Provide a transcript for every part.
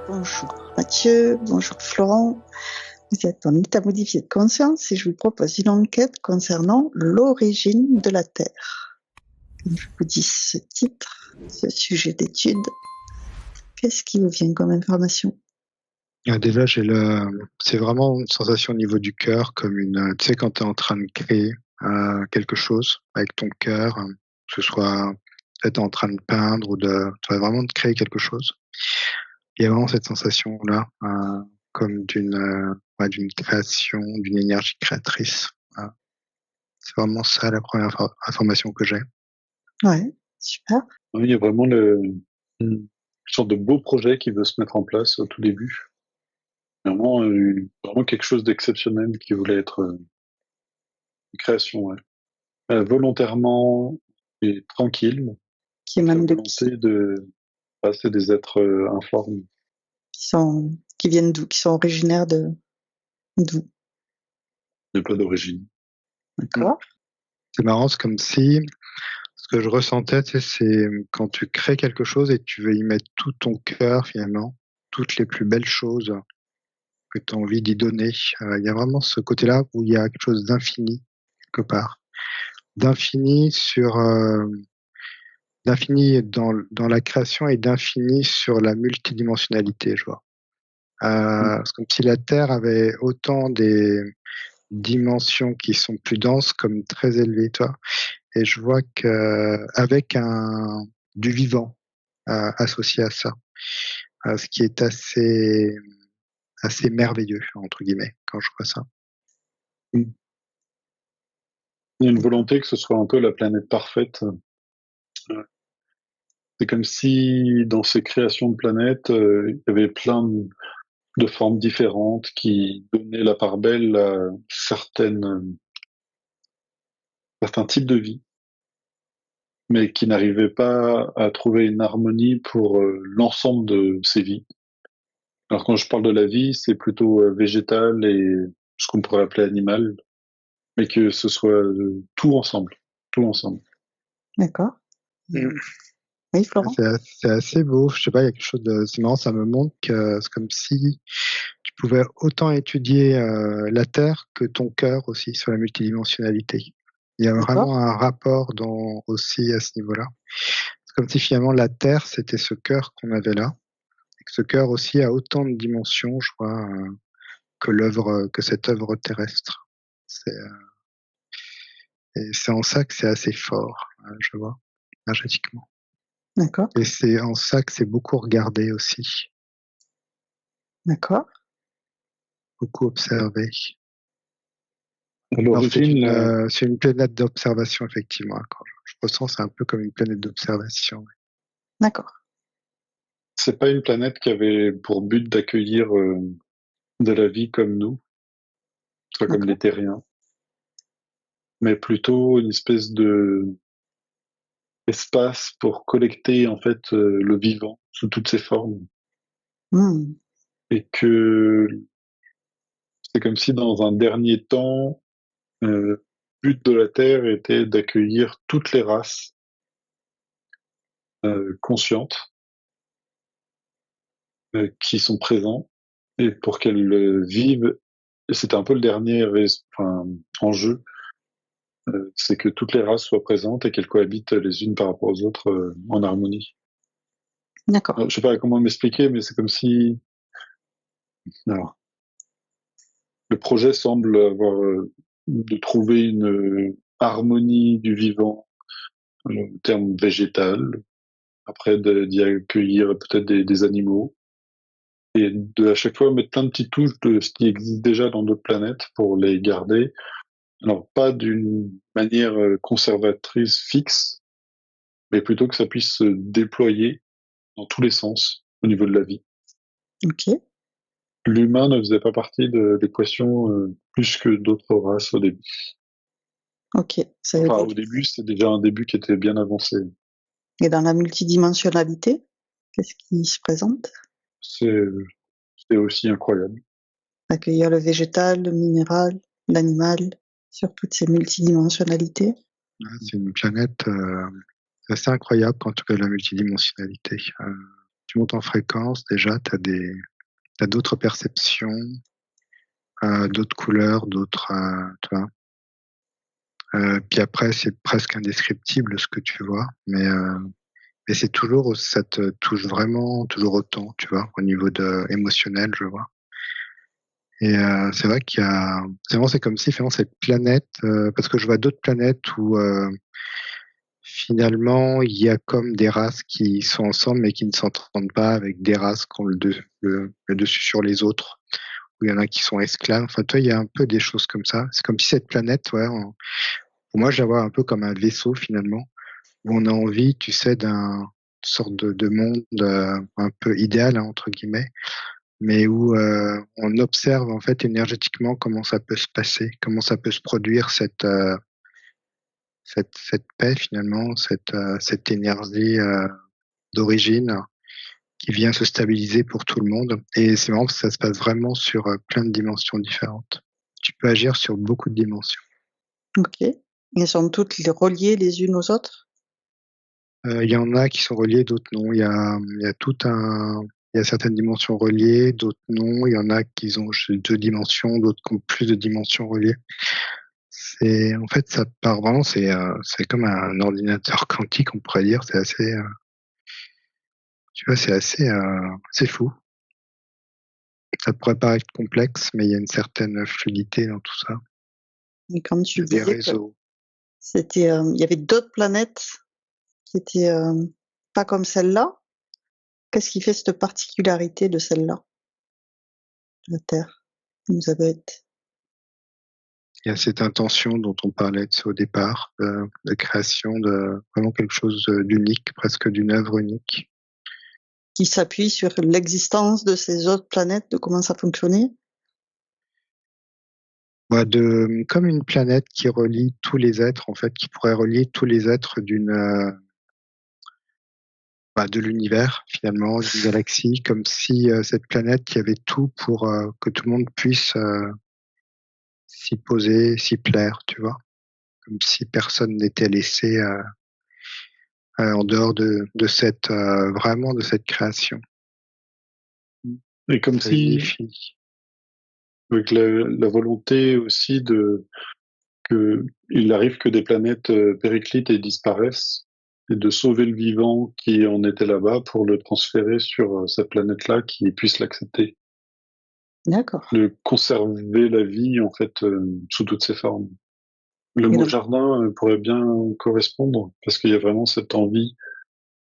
Bonjour Mathieu, bonjour Florent. Vous êtes en état modifié de conscience et je vous propose une enquête concernant l'origine de la Terre. Comme je vous dis ce titre, ce sujet d'étude, qu'est-ce qui vous vient comme information? Déjà, c'est vraiment une sensation au niveau du cœur, comme tu sais, quand tu es en train de créer quelque chose avec ton cœur, que ce soit peut-être en train de peindre ou tu vas vraiment de créer quelque chose. Il y a vraiment cette sensation-là, comme ouais, d'une création, d'une énergie créatrice. C'est vraiment ça la première information que j'ai. Ouais, super. Oui, il y a vraiment une sorte de beau projet qui veut se mettre en place au tout début. Vraiment, vraiment quelque chose d'exceptionnel qui voulait être une création, ouais. Volontairement et tranquille, Qui avec la émanent de qui? volonté de passer des êtres informes. Qui viennent d'où? Qui sont originaires d'où? Il n'y a pas d'origine. D'accord. C'est marrant, c'est comme si ce que je ressentais, tu sais, c'est quand tu crées quelque chose et tu veux y mettre tout ton cœur finalement, toutes les plus belles choses que tu as envie d'y donner. Il y a vraiment ce côté-là où il y a quelque chose d'infini quelque part. D'infini dans la création et d'infini sur la multidimensionnalité, je vois. C'est comme si la Terre avait autant des dimensions qui sont plus denses comme très élevées, toi. Et je vois qu'avec du vivant associé à ça, ce qui est assez merveilleux entre guillemets quand je vois ça. Il y a une volonté que ce soit un peu la planète parfaite. C'est comme si dans ces créations de planètes, il y avait plein de formes différentes qui donnaient la part belle à certains types de vie, mais qui n'arrivaient pas à trouver une harmonie pour l'ensemble de ces vies. Alors quand je parle de la vie, c'est plutôt végétal et ce qu'on pourrait appeler animal, mais que ce soit tout ensemble, tout ensemble. D'accord. Oui, Florent? C'est assez beau, je sais pas, il y a quelque chose c'est marrant, ça me montre que c'est comme si tu pouvais autant étudier la Terre que ton cœur aussi sur la multidimensionnalité. Il y a D'accord. vraiment un rapport aussi à ce niveau-là. C'est comme si finalement la Terre, c'était ce cœur qu'on avait là, et que ce cœur aussi a autant de dimensions, je crois, que cette œuvre terrestre. Et c'est en ça que c'est assez fort, je vois, énergétiquement. D'accord. Et c'est en ça que c'est beaucoup regardé aussi, D'accord. beaucoup observé. À Alors c'est l'origine, c'est une planète d'observation effectivement. Quand je ressens, c'est un peu comme une planète d'observation. Ouais. D'accord. c'est pas une planète qui avait pour but d'accueillir de la vie comme nous, soit comme D'accord. les terriens, mais plutôt une espèce de espace pour collecter en fait le vivant sous toutes ses formes, Hmm. et que c'est comme si dans un dernier temps, le but de la Terre était d'accueillir toutes les races conscientes qui sont présentes et pour qu'elles vivent. Et c'était un peu le dernier enjeu, c'est que toutes les races soient présentes et qu'elles cohabitent les unes par rapport aux autres en harmonie. D'accord. Alors, je sais pas comment m'expliquer, mais c'est comme si alors, le projet semble avoir de trouver une harmonie du vivant au terme végétal, après d'y accueillir peut-être des animaux, et à chaque fois mettre plein de petites touches de ce qui existe déjà dans d'autres planètes pour les garder. Alors pas d'une manière conservatrice fixe, mais plutôt que ça puisse se déployer dans tous les sens au niveau de la vie. Ok. L'humain ne faisait pas partie de l'équation plus que d'autres races au début. Ok. Ça veut Enfin, dire. au début, c'était déjà un début qui était bien avancé. Et dans la multidimensionnalité, qu'est-ce qui se présente? C'est c'est aussi incroyable. Accueillir le végétal, le minéral, l'animal, sur toutes ces multidimensionnalités. Ouais, c'est une planète assez incroyable quand tu fais la multidimensionnalité. tu montes en fréquence, déjà, t'as d'autres perceptions, d'autres couleurs, d'autres, tu vois. Puis après, c'est presque indescriptible ce que tu vois, mais c'est toujours, ça te touche vraiment toujours autant, tu vois, au niveau émotionnel, je vois. Et c'est vrai qu'il y a, c'est comme si finalement cette planète, parce que je vois d'autres planètes où finalement il y a comme des races qui sont ensemble mais qui ne s'entendent pas, avec des races qui ont le dessus sur les autres, où il y en a qui sont esclaves. Enfin, toi, il y a un peu des choses comme ça. C'est comme si cette planète, ouais, pour moi, je la vois un peu comme un vaisseau finalement, où on a envie, tu sais, d'un sorte de monde un peu idéal, hein, entre guillemets, mais où on observe en fait énergétiquement comment ça peut se passer, comment ça peut se produire cette paix finalement, cette énergie d'origine qui vient se stabiliser pour tout le monde. Et c'est marrant parce que ça se passe vraiment sur plein de dimensions différentes. Tu peux agir sur beaucoup de dimensions. Ok. Elles sont toutes reliées les unes aux autres? Il y en a qui sont reliés, d'autres non. Il y a certaines dimensions reliées, d'autres non. Il y en a qui ont juste 2 dimensions, d'autres qui ont plus de dimensions reliées. En fait, ça part vraiment, c'est comme un ordinateur quantique, on pourrait dire. C'est assez, tu vois, c'est fou. Ça pourrait paraître complexe, mais il y a une certaine fluidité dans tout ça. Et comme Il tu y a des disais que réseaux. c'était, il y avait d'autres planètes qui étaient pas comme celle-là. Qu'est-ce qui fait cette particularité de celle-là, de la Terre, Elisabeth? Il y a cette intention dont on parlait au départ, de création de vraiment quelque chose d'unique, presque d'une œuvre unique. Qui s'appuie sur l'existence de ces autres planètes, de comment ça fonctionnait? Ouais, comme une planète qui relie tous les êtres, en fait, qui pourrait relier tous les êtres de l'univers, finalement, d'une galaxie, comme si cette planète qui avait tout pour que tout le monde puisse s'y poser, s'y plaire, tu vois, comme si personne n'était laissé en dehors de cette vraiment de cette création. Et comme Ça si, unifie. avec la volonté aussi il arrive que des planètes périclitent et disparaissent, et de sauver le vivant qui en était là-bas pour le transférer sur cette planète-là qui puisse l'accepter. D'accord. De conserver la vie, en fait, sous toutes ses formes. Le Et mot donc, jardin pourrait bien correspondre, parce qu'il y a vraiment cette envie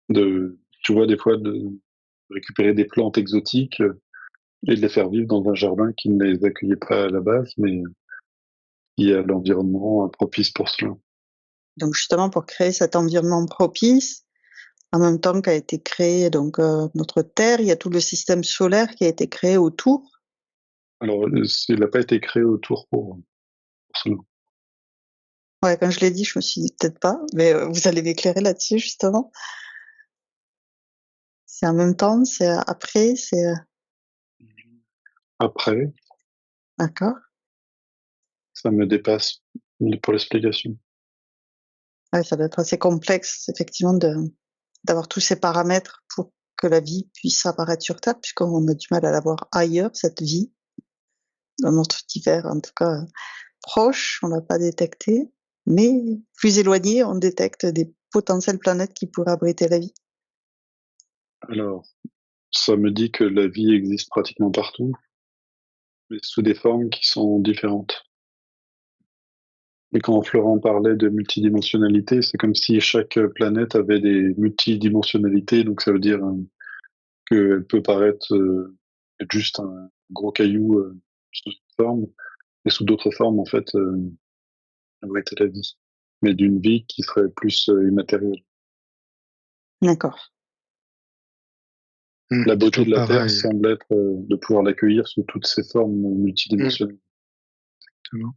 tu vois, des fois, de récupérer des plantes exotiques et de les faire vivre dans un jardin qui ne les accueillait pas à la base, mais il y a l'environnement propice pour cela. donc justement pour créer cet environnement propice, en même temps qu'a été créé donc notre Terre, il y a tout le système solaire qui a été créé autour. Alors, il n'a pas été créé autour pour cela. Ouais, quand je l'ai dit, je me suis dit peut-être pas, mais vous allez m'éclairer là-dessus justement. C'est en même temps, c'est après, c'est Après, d'accord. ça me dépasse pour l'explication. Ouais, ça doit être assez complexe effectivement d'avoir tous ces paramètres pour que la vie puisse apparaître sur Terre, puisqu'on a du mal à la voir ailleurs, cette vie, dans notre univers en tout cas proche, on l'a pas détecté, mais plus éloigné, on détecte des potentielles planètes qui pourraient abriter la vie. Alors, ça me dit que la vie existe pratiquement partout, mais sous des formes qui sont différentes. Et quand Florent parlait de multidimensionnalité, c'est comme si chaque planète avait des multidimensionnalités, donc ça veut dire qu'elle peut paraître être juste un gros caillou sous une forme, et sous d'autres formes, en fait, abriter la vie, mais d'une vie qui serait plus immatérielle. D'accord. La C'est beauté toujours de la Terre pareil. semble être de pouvoir l'accueillir sous toutes ses formes multidimensionnelles. Exactement.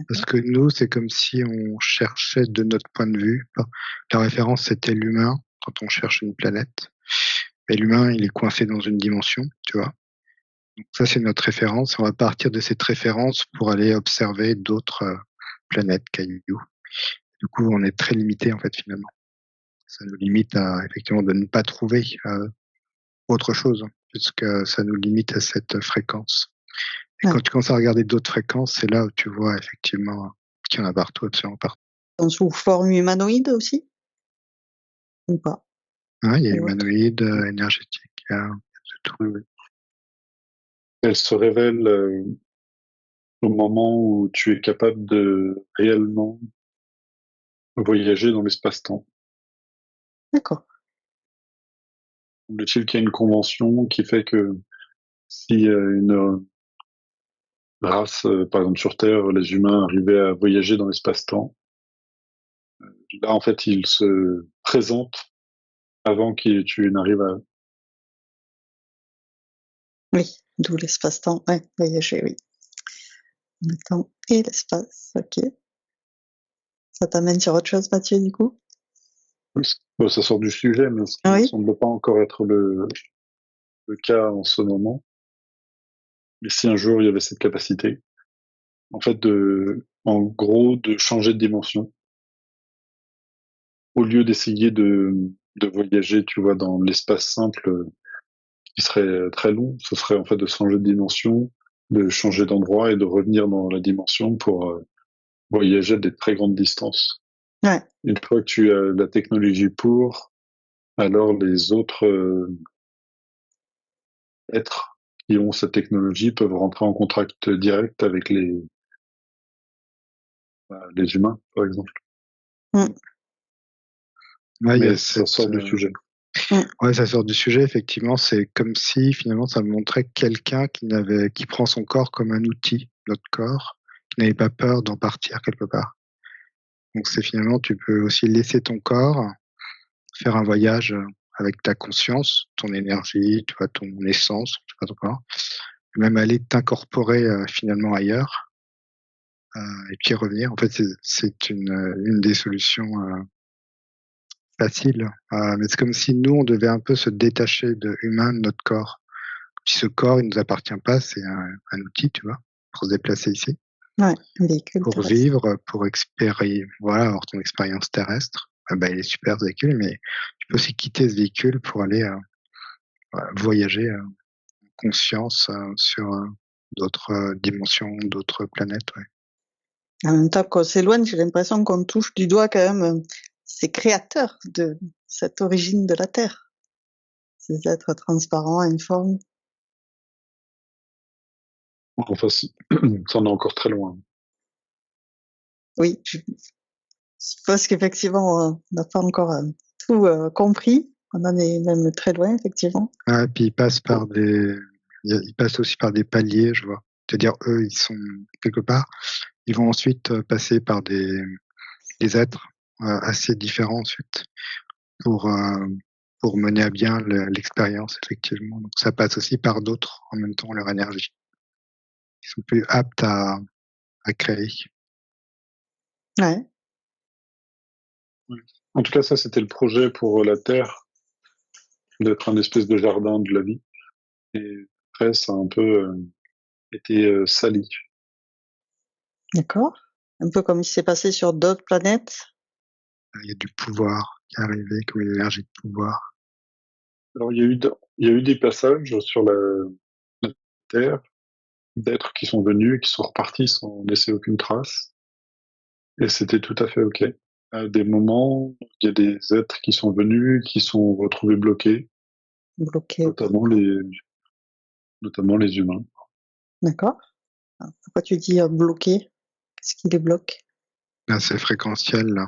Parce D'accord. que nous, c'est comme si on cherchait de notre point de vue. La référence, c'était l'humain quand on cherche une planète. Et l'humain, il est coincé dans une dimension, tu vois. Donc ça, c'est notre référence. On va partir de cette référence pour aller observer d'autres planètes, cailloux. Du coup, on est très limité, en fait, finalement. Ça nous limite à, effectivement, de ne pas trouver autre chose, puisque ça nous limite à cette fréquence. Et Ouais. quand tu commences à regarder d'autres fréquences, c'est là où tu vois effectivement qu'il y en a partout, absolument partout. Sous forme humanoïde aussi? Ou pas? Ouais, il y a Et autres? humanoïde, énergétique, il y a de tout. Oui, oui. Elle se révèle au moment où tu es capable de réellement voyager dans l'espace-temps. D'accord. Semble-t-il qu'il y a une convention qui fait que si une race, par exemple sur Terre, les humains arrivaient à voyager dans l'espace-temps, là en fait ils se présentent avant que tu n'arrives à... Oui, d'où l'espace-temps. Ouais, voyager, oui. Le temps et l'espace, OK. Ça t'amène sur autre chose, Mathieu, du coup? Bon, ça sort du sujet, mais ce qui ne Oui? semble pas encore être le cas en ce moment. Mais si un jour il y avait cette capacité, en fait, en gros, de changer de dimension, au lieu d'essayer de voyager, tu vois, dans l'espace simple, qui serait très long, ce serait en fait de changer de dimension, de changer d'endroit et de revenir dans la dimension pour voyager des très grandes distances. Ouais. Une fois que tu as la technologie pour, alors les autres êtres qui ont cette technologie peuvent rentrer en contact direct avec les humains, par exemple. Mmh. Ouais, il y a Mais ça cette, sort du sujet. Mmh. ouais, ça sort du sujet, effectivement. C'est comme si finalement ça me montrait quelqu'un qui prend son corps comme un outil, notre corps, qui n'avait pas peur d'en partir quelque part. Donc c'est finalement, tu peux aussi laisser ton corps faire un voyage avec ta conscience, ton énergie, tu vois, ton essence, je sais pas trop quoi, même aller t'incorporer finalement ailleurs et puis revenir. En fait, c'est une des solutions faciles. Mais c'est comme si nous, on devait un peu se détacher de humain, de notre corps. Puis ce corps, il nous appartient pas, c'est un outil, tu vois, pour se déplacer ici, Ouais, un véhicule pour terrestre. vivre, pour voilà, avoir ton expérience terrestre. Bah, il est super ce véhicule, mais tu peux aussi quitter ce véhicule pour aller voyager conscience sur d'autres dimensions, d'autres planètes. Ouais. En même temps qu'on s'éloigne, j'ai l'impression qu'on touche du doigt quand même ces créateurs de cette origine de la Terre. Ces êtres transparents, informes. Enfin, ça en est encore très loin. Oui, je suppose qu'effectivement, on n'a pas encore tout compris. On en est même très loin, effectivement. Ah, puis ils passent aussi par des paliers, je vois. C'est-à-dire, eux, ils sont quelque part, ils vont ensuite passer par des êtres assez différents ensuite pour, euh, pour mener à bien l'expérience, effectivement. Donc ça passe aussi par d'autres en même temps, leur énergie. Ils sont plus aptes à créer. Ouais, En tout cas, ça, c'était le projet pour la Terre, d'être un espèce de jardin de la vie. Et après, ça a un peu été sali. d'accord. Un peu comme il s'est passé sur d'autres planètes. Il y a du pouvoir qui est arrivé, comme une énergie de pouvoir. Alors, il y a eu des passages sur la Terre d'êtres qui sont venus et qui sont repartis sans laisser aucune trace. Et c'était tout à fait OK. À des moments, il y a des êtres qui sont venus, qui sont retrouvés bloqués, Bloqués. notamment notamment les humains. D'accord. Alors, pourquoi tu dis bloqué? Qu'est-ce qui les bloque? Là, c'est fréquentiel, là.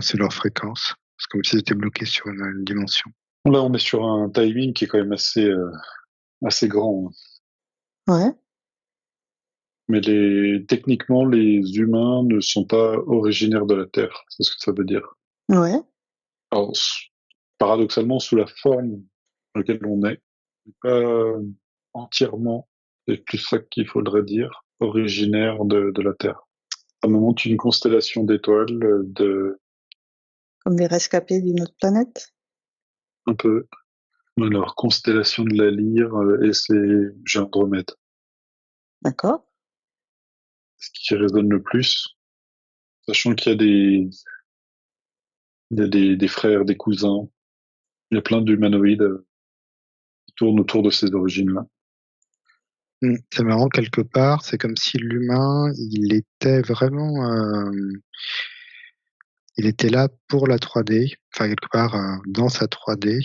C'est leur fréquence. C'est comme s'ils étaient bloqués sur une dimension. Là, on est sur un timing qui est quand même assez grand. Ouais, Mais techniquement, les humains ne sont pas originaires de la Terre. C'est ce que ça veut dire. ouais, Alors, paradoxalement, sous la forme dans laquelle on est, pas entièrement, c'est plus ça qu'il faudrait dire, originaire de la Terre. Ça me montre une constellation d'étoiles, comme des rescapés d'une autre planète. un peu, alors, constellation de la Lyre, et j'ai Andromède. D'accord. Ce qui résonne le plus, sachant qu'il y a des frères, des cousins, il y a plein d'humanoïdes tourne autour de ces origines-là. C'est marrant quelque part, c'est comme si l'humain, il était vraiment, il était là pour la 3D, enfin quelque part, dans sa 3D.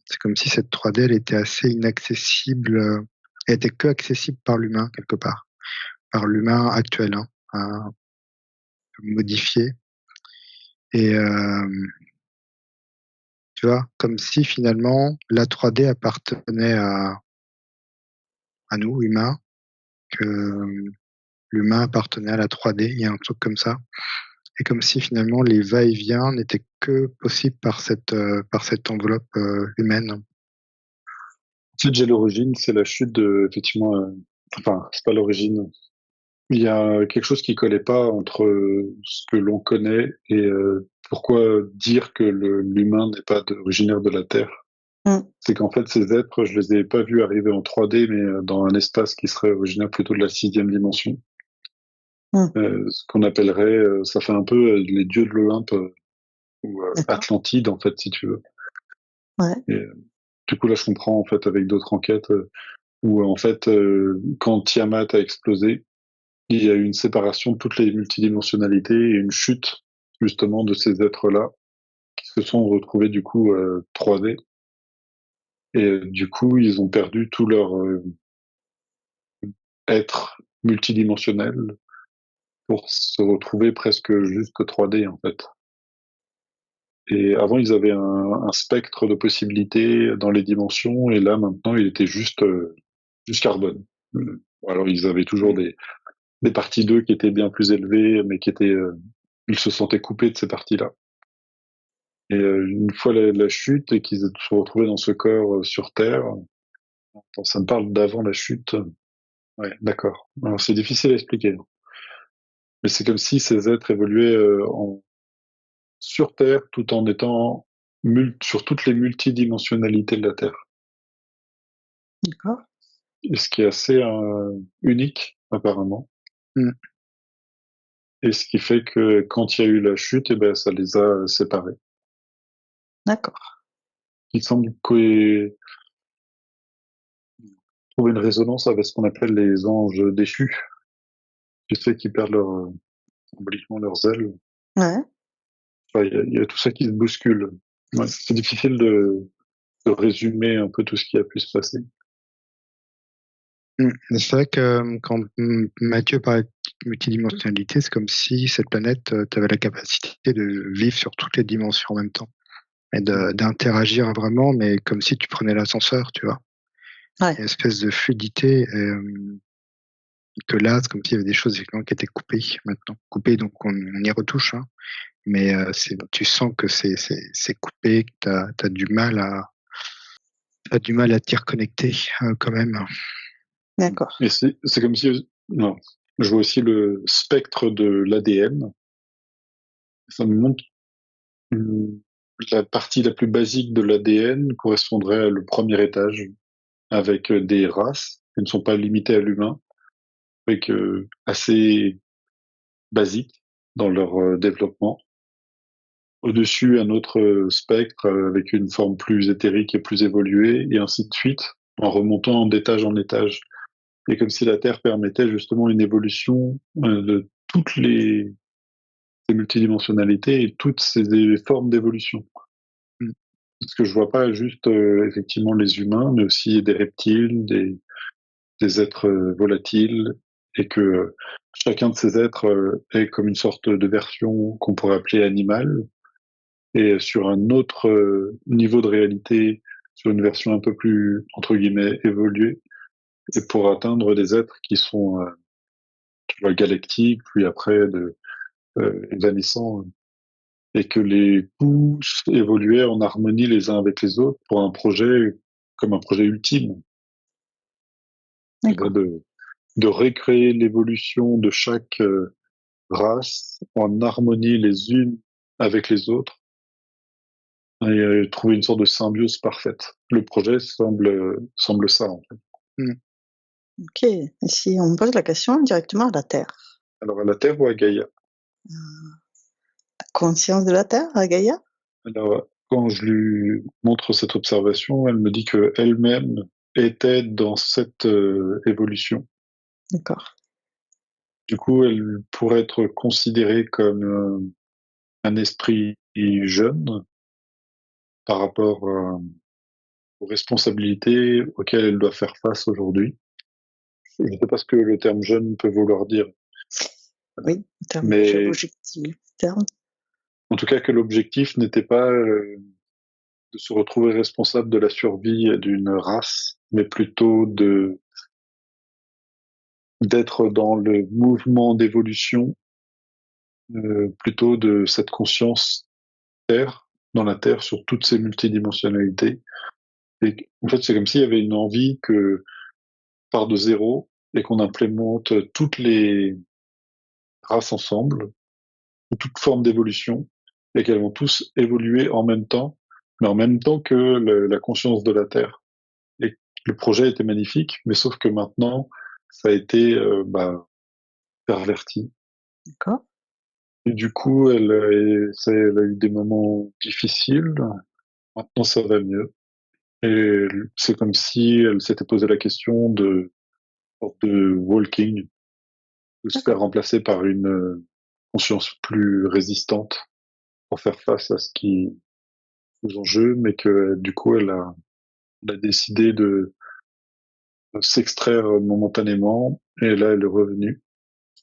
C'est comme si cette 3D, elle était assez inaccessible, elle était que accessible par l'humain quelque part, par l'humain actuel, modifié et tu vois? Comme si finalement la 3D appartenait à nous, humains, que l'humain appartenait à la 3D, il y a un truc comme ça. Et comme si finalement les va-et-vient n'étaient que possibles par cette enveloppe, humaine. En fait, j'ai l'origine, c'est la chute de, effectivement, enfin, c'est pas l'origine. Il y a quelque chose qui collait pas entre ce que l'on connaît et pourquoi dire que l'humain n'est pas originaire de la Terre. C'est qu'en fait, ces êtres, je les ai pas vus arriver en 3D, mais dans un espace qui serait originaire plutôt de la 6e dimension. Ce qu'on appellerait, ça fait un peu les dieux de l'Olympe ou D'accord. Atlantide, en fait, si tu veux. Ouais. Et, du coup, là, je comprends, en fait, avec d'autres enquêtes, où, en fait, quand Tiamat a explosé, il y a eu une séparation de toutes les multidimensionnalités et une chute, justement, de ces êtres-là, qui se sont retrouvés, du coup, 3D. Et du coup, ils ont perdu tout leur être multidimensionnel pour se retrouver presque juste 3D, en fait. Et avant, ils avaient un spectre de possibilités dans les dimensions, et là, maintenant, il était juste carbone. Alors, ils avaient toujours des parties d'eux qui étaient bien plus élevées, mais qui étaient, ils se sentaient coupés de ces parties-là. Et une fois la chute et qu'ils se sont retrouvés dans ce corps sur Terre, attends, ça me parle d'avant la chute. Ouais, d'accord. Alors, c'est difficile à expliquer. Mais c'est comme si ces êtres évoluaient sur Terre tout en étant sur toutes les multidimensionnalités de la Terre. D'accord. Et ce qui est assez unique, apparemment. Et ce qui fait que quand il y a eu la chute, eh ben, ça les a séparés. D'accord. Il semble qu'on trouve une résonance avec ce qu'on appelle les anges déchus. Tu sais, qui perdent symboliquement leurs ailes. Ouais. Enfin, il y a tout ça qui se bouscule. Ouais, c'est difficile de résumer un peu tout ce qui a pu se passer. C'est vrai que quand Mathieu parlait de multidimensionnalité, c'est comme si cette planète, tu avais la capacité de vivre sur toutes les dimensions en même temps et d'interagir vraiment, mais comme si tu prenais l'ascenseur, tu vois? Ouais. Une espèce de fluidité, que là, c'est comme s'il y avait des choses effectivement qui étaient coupées maintenant. Coupées, donc on y retouche, mais tu sens que c'est coupé, que tu as du mal à t'y reconnecter, quand même. D'accord. Et c'est comme si, non, je vois aussi le spectre de l'ADN. Ça me montre la partie la plus basique de l'ADN correspondrait le premier étage, avec des races qui ne sont pas limitées à l'humain, avec assez basiques dans leur développement. Au-dessus, un autre spectre avec une forme plus éthérique et plus évoluée, et ainsi de suite, en remontant d'étage en étage. Et comme si la Terre permettait justement une évolution de toutes ces multidimensionnalités et toutes ces formes d'évolution. Parce que je vois pas juste effectivement les humains, mais aussi des reptiles, des êtres volatiles, et que chacun de ces êtres est comme une sorte de version qu'on pourrait appeler animale, et sur un autre niveau de réalité, sur une version un peu plus, entre guillemets, évoluée, et pour atteindre des êtres qui sont tu vois, galactiques, puis après évanescents, et que les poussent évoluer en harmonie les uns avec les autres pour un projet comme un projet ultime. D'accord. De recréer l'évolution de chaque race en harmonie les unes avec les autres et trouver une sorte de symbiose parfaite. Le projet semble ça, en fait. Ok. Et si on pose la question directement à la Terre? Alors, à la Terre ou à Gaïa? La conscience de la Terre, à Gaïa? Alors, quand je lui montre cette observation, elle me dit que elle-même était dans cette évolution. D'accord. Du coup, elle pourrait être considérée comme un esprit jeune par rapport aux responsabilités auxquelles elle doit faire face aujourd'hui. Je ne sais pas ce que le terme jeune peut vouloir dire, Oui, en termes mais biologiques, le terme. en tout cas que l'objectif n'était pas de se retrouver responsable de la survie d'une race, mais plutôt de d'être dans le mouvement d'évolution, plutôt de cette conscience Terre, dans la Terre, sur toutes ses multidimensionnalités. Et en fait, c'est comme s'il y avait une envie que part de zéro et qu'on implémente toutes les races ensemble, ou toute forme d'évolution, et qu'elles vont tous évoluer en même temps, mais en même temps que la conscience de la Terre. Et le projet était magnifique, mais sauf que maintenant, ça a été perverti. D'accord. Et du coup, elle a eu des moments difficiles. Maintenant, ça va mieux. Et c'est comme si elle s'était posé la question de walking, de se faire D'accord. remplacer par une conscience plus résistante pour faire face aux enjeux, mais que du coup, elle a décidé de s'extraire momentanément. Et là, elle est revenue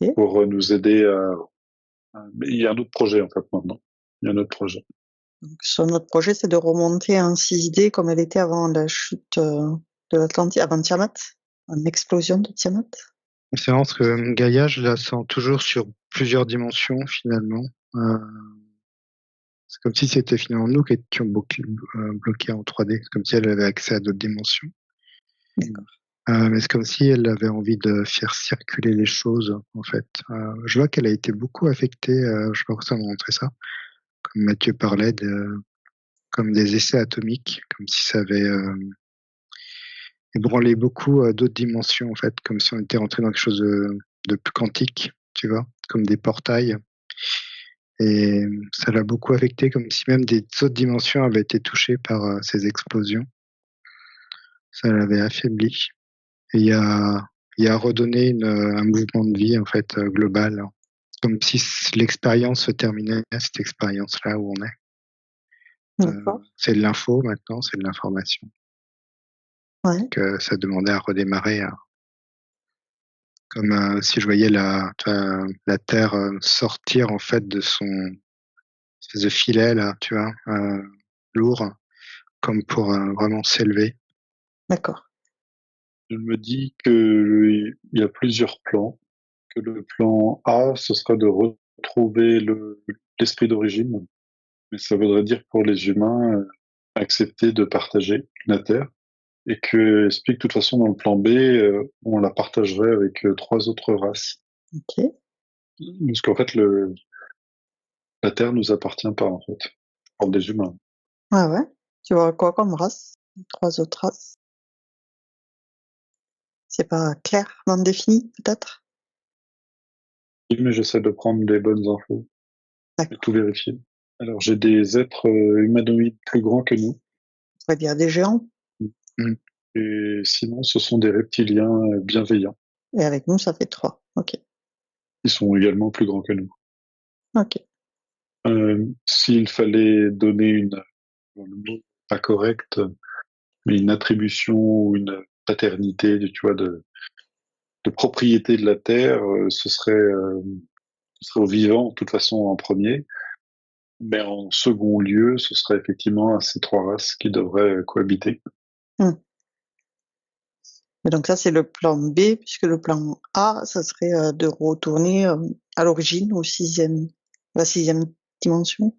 Ok. pour nous aider mais il y a un autre projet, en fait, maintenant. Il y a un autre projet. Donc, sur notre projet, c'est de remonter en 6D comme elle était avant la chute de l'Atlantide, avant Tiamat, en explosion de Tiamat. C'est marrant parce que Gaïa, je la sens toujours sur plusieurs dimensions finalement. Euh, c'est comme si c'était finalement nous qui étions bloqués en 3D. C'est comme si elle avait accès à d'autres dimensions. D'accord. Mais c'est comme si elle avait envie de faire circuler les choses, en fait. Je vois qu'elle a été beaucoup affectée, je sais pas pourquoi ça m'a montré ça, comme Mathieu parlait, comme des essais atomiques, comme si ça avait ébranlé beaucoup d'autres dimensions, en fait, comme si on était rentré dans quelque chose de plus quantique, tu vois, comme des portails. Et ça l'a beaucoup affecté, comme si même des autres dimensions avaient été touchées par ces explosions. Ça l'avait affaibli. Et il y a redonné un mouvement de vie, en fait, global. Comme si l'expérience se terminait, cette expérience-là où on est. D'accord. C'est de l'info maintenant, c'est de l'information. Ouais. Que ça demandait à redémarrer, comme si je voyais la Terre sortir en fait de son espèce de filet là, tu vois, lourd, comme pour vraiment s'élever. D'accord. Elle me dit qu'il y a plusieurs plans, que le plan A, ce sera de retrouver l'esprit d'origine, mais ça voudrait dire pour les humains accepter de partager la Terre, et que explique de toute façon dans le plan B, on la partagerait avec trois autres races. Ok. Parce qu'en fait, la Terre nous appartient pas, en fait. Je parle des humains. Ouais, ouais. Tu vois quoi comme race? Les trois autres races. C'est pas clairement défini, peut-être? Mais j'essaie de prendre les bonnes infos et tout D'accord. vérifier. Alors, j'ai des êtres humanoïdes plus grands que nous. On pourrait dire des géants. Mm. Et sinon, ce sont des reptiliens bienveillants. Et avec nous, ça fait trois. Ok. Ils sont également plus grands que nous. Ok. S'il fallait donner le mot pas correct, mais une attribution ou une paternité, tu vois, de propriété de la terre, ce serait aux vivants, de toute façon, en premier. Mais en second lieu, ce serait effectivement à ces trois races qui devraient cohabiter. Hmm. Et donc ça, c'est le plan B, puisque le plan A, ça serait de retourner à l'origine, la sixième dimension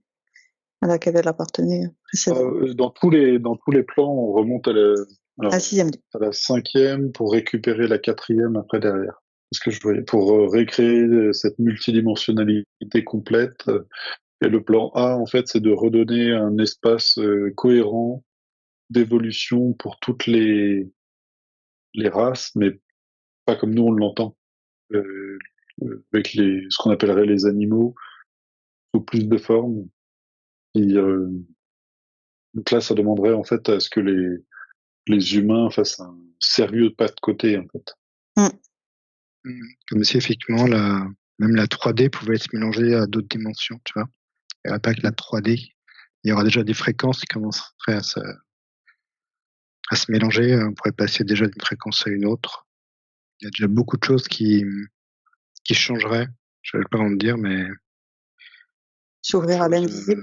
à laquelle elle appartenait précédemment. Dans tous les plans, on remonte La alors, sixième. à la cinquième pour récupérer la quatrième après derrière. C'est ce que je voyais. Pour récréer cette multidimensionnalité complète. Et le plan A, en fait, c'est de redonner un espace cohérent d'évolution pour toutes les races, mais pas comme nous on l'entend, euh, avec ce qu'on appellerait les animaux sous plus de formes, qui Donc là, ça demanderait en fait à ce que les humains fassent un sérieux pas de côté en fait. Comme si effectivement même la 3D pouvait se mélanger à d'autres dimensions, tu vois. Il n'y aurait pas que la 3D. Il y aura déjà des fréquences qui commenceraient à se mélanger. On pourrait passer déjà d'une fréquence à une autre. Il y a déjà beaucoup de choses qui changeraient. Je ne vais pas en dire, mais S'ouvrir à l'invisible,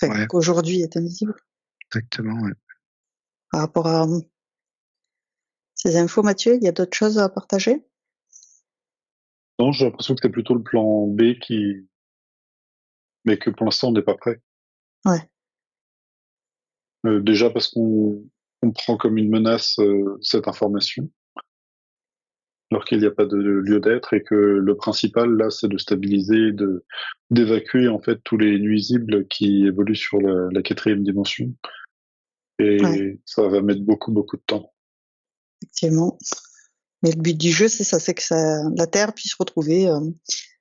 ouais, qu'aujourd'hui est invisible. exactement. Ouais. Par rapport à ces infos, Mathieu, il y a d'autres choses à partager? Non, j'ai l'impression que c'est plutôt le plan B mais que pour l'instant on n'est pas prêt. Ouais. Déjà parce qu'on prend comme une menace cette information, alors qu'il n'y a pas de lieu d'être et que le principal là, c'est de stabiliser, d'évacuer en fait tous les nuisibles qui évoluent sur la 4e dimension. Et ça va mettre beaucoup de temps. Effectivement. Mais le but du jeu, c'est ça, c'est que la Terre puisse retrouver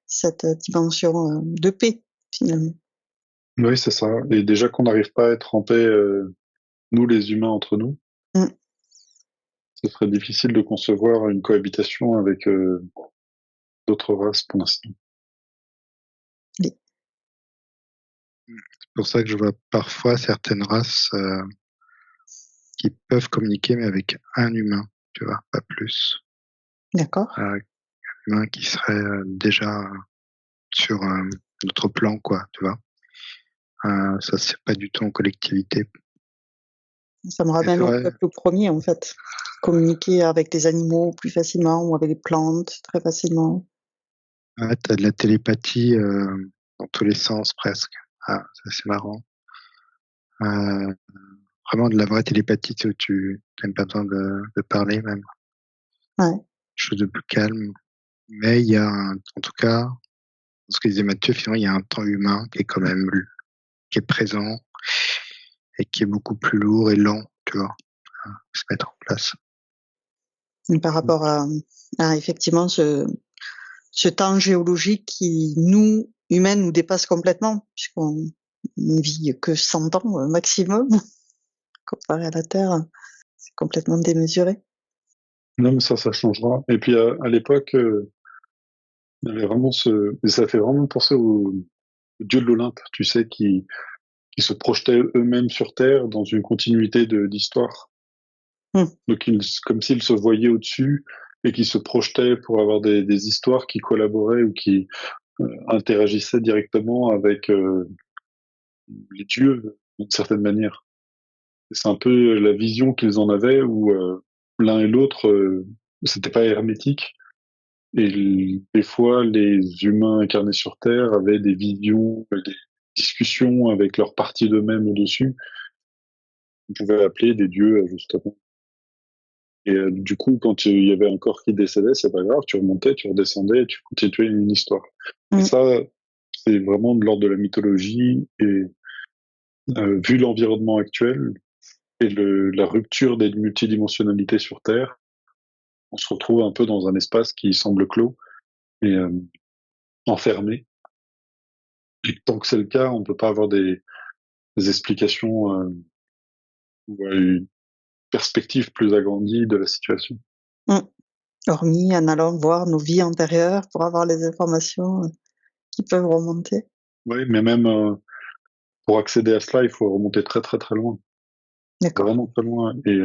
cette dimension de paix, finalement. Oui, c'est ça. Et déjà qu'on n'arrive pas à être en paix, nous les humains entre nous, ce serait difficile de concevoir une cohabitation avec d'autres races pour l'instant. Oui. C'est pour ça que je vois parfois certaines races qui peuvent communiquer, mais avec un humain, tu vois, pas plus. D'accord. Un humain qui serait déjà sur notre plan, quoi, tu vois. Ça, c'est pas du tout en collectivité. Ça me ramène au peuple premier, en fait. Communiquer avec les animaux plus facilement ou avec les plantes très facilement. Ouais, t'as de la télépathie dans tous les sens presque. Ça c'est marrant. Vraiment de la vraie télépathie où tu n'as même pas besoin de parler même. Ouais. Chose de plus calme. Mais il y a en tout cas, ce que disait Mathieu, finalement, il y a un temps humain qui est quand même qui est présent et qui est beaucoup plus lourd et lent, tu vois, à se mettre en place. Et par rapport à effectivement ce temps géologique qui, nous, humains, nous dépasse complètement, puisqu'on ne vit que 100 ans maximum, comparé à la Terre, c'est complètement démesuré. Non, mais ça changera. Et puis à l'époque, il y avait vraiment ça fait vraiment penser aux dieux de l'Olympe, tu sais, qui se projetaient eux-mêmes sur Terre dans une continuité d'histoire. Donc comme s'ils se voyaient au-dessus et qui se projetaient pour avoir des histoires qui collaboraient ou qui interagissaient directement avec les dieux d'une certaine manière. C'est un peu la vision qu'ils en avaient où l'un et l'autre, c'était pas hermétique. Et des fois, les humains incarnés sur Terre avaient des visions, des discussions avec leur partie d'eux-mêmes au-dessus. On pouvait appeler des dieux, justement. Et du coup, quand il y avait un corps qui décédait, c'est pas grave, tu remontais, tu redescendais, tu continuais une histoire. Et ça, c'est vraiment de l'ordre de la mythologie. Et vu l'environnement actuel et la rupture des multidimensionnalités sur Terre, on se retrouve un peu dans un espace qui semble clos et enfermé. Et tant que c'est le cas, on peut pas avoir des explications ou une perspective plus agrandie de la situation. Hormis en allant voir nos vies antérieures pour avoir les informations qui peuvent remonter. Oui, mais même pour accéder à cela, il faut remonter très très très loin. D'accord. Vraiment très loin. Et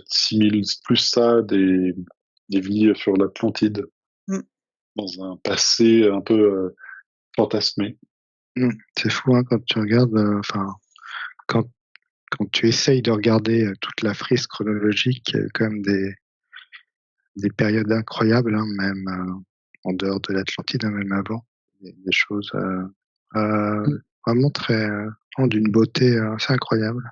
6000 plus ça, des vies sur l'Atlantide, dans un passé un peu fantasmé. C'est fou hein, quand tu regardes, quand tu essayes de regarder toute la frise chronologique, il y a quand même des périodes incroyables, hein, même en dehors de l'Atlantide, hein, même avant. Des choses vraiment très d'une beauté assez incroyable.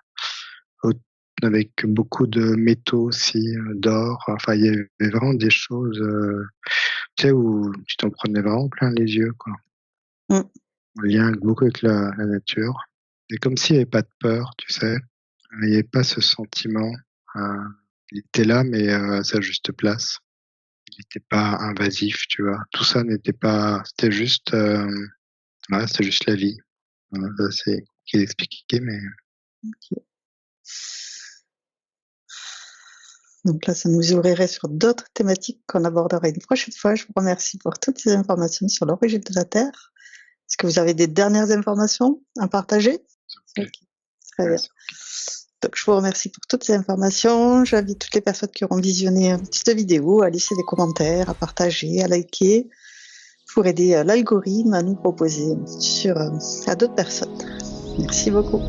Avec beaucoup de métaux aussi, d'or. Enfin, il y avait vraiment des choses, tu sais, où tu t'en prenais vraiment plein les yeux, quoi. En lien beaucoup avec la nature. Et comme s'il n'y avait pas de peur, tu sais. Il n'y avait pas ce sentiment. Il était là, mais à sa juste place. Il n'était pas invasif, tu vois. Tout ça n'était pas. C'était juste, c'était juste la vie. Voilà, ça c'est qui est expliqué, mais. Donc là, ça nous ouvrirait sur d'autres thématiques qu'on abordera une prochaine fois. Je vous remercie pour toutes ces informations sur l'origine de la Terre. Est-ce que vous avez des dernières informations à partager? Ok. Très bien. Donc, je vous remercie pour toutes ces informations. J'invite toutes les personnes qui auront visionné cette vidéo à laisser des commentaires, à partager, à liker pour aider l'algorithme à nous proposer à d'autres personnes. Merci beaucoup.